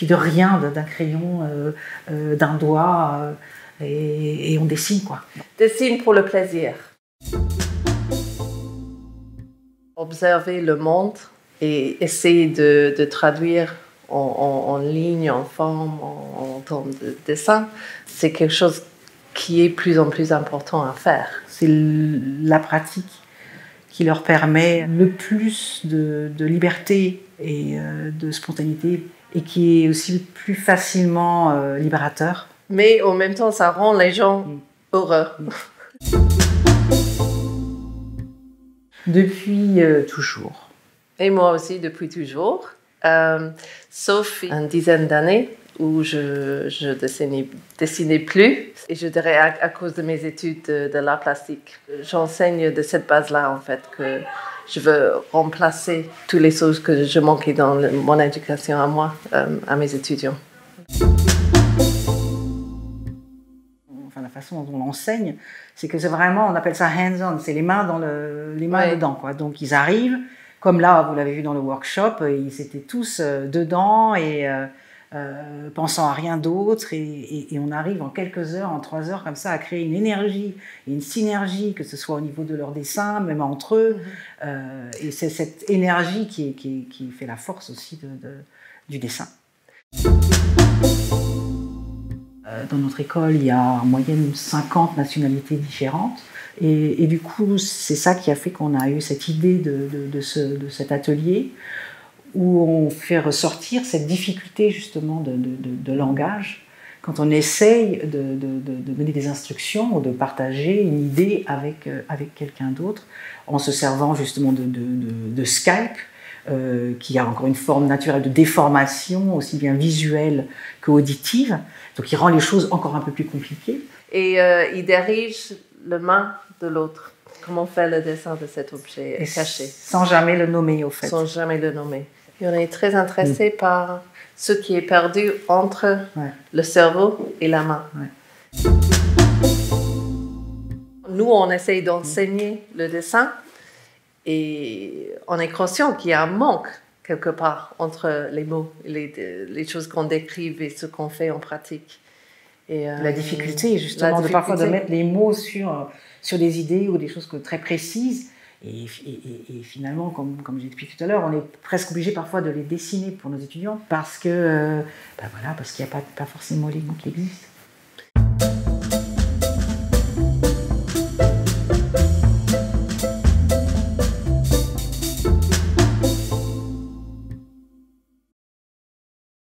suffit de rien, d'un crayon, d'un doigt, et on dessine, quoi. Dessine pour le plaisir. Observer le monde et essayer de traduire en ligne, en forme, en termes de dessin, c'est quelque chose qui est plus en plus important à faire. C'est la pratique qui leur permet le plus de liberté et de spontanéité, et qui est aussi plus facilement libérateur. Mais en même temps, ça rend les gens heureux. Depuis toujours. Et moi aussi, depuis toujours. Sauf une dizaine d'années où je dessinais plus. Et je dirais à cause de mes études de l'art plastique. J'enseigne de cette base-là, en fait, que je veux remplacer toutes les choses que je manquais dans mon éducation à moi, à mes étudiants. Enfin, la façon dont on l'enseigne, c'est que c'est vraiment, on appelle ça hands-on, c'est les mains dedans, quoi. Donc ils arrivent, comme là, vous l'avez vu dans le workshop, ils étaient tous dedans et pensant à rien d'autre, et on arrive en quelques heures, en 3 heures comme ça, à créer une énergie et une synergie, que ce soit au niveau de leur dessin, même entre eux, et c'est cette énergie qui fait la force aussi du dessin. Dans notre école, il y a en moyenne 50 nationalités différentes. Et du coup, c'est ça qui a fait qu'on a eu cette idée de cet atelier, où on fait ressortir cette difficulté justement de langage, quand on essaye de donner des instructions ou de partager une idée avec quelqu'un d'autre, en se servant justement de Skype, qui a encore une forme naturelle de déformation, aussi bien visuelle qu'auditive, donc il rend les choses encore un peu plus compliquées. Et il dirige la main de l'autre. Comment faire le dessin de cet objet caché? Sans jamais le nommer, au fait. Sans jamais le nommer. Et on est très intéressé par ce qui est perdu entre le cerveau et la main. Nous, on essaye d'enseigner le dessin, et on est conscient qu'il y a un manque quelque part entre les mots, les choses qu'on décrive et ce qu'on fait en pratique. Et, la difficulté, justement, parfois de mettre les mots sur des idées ou des choses très précises. Et finalement, comme j'ai expliqué tout à l'heure, on est presque obligé parfois de les dessiner pour nos étudiants, parce qu'il n'y a pas forcément les mots qui existent.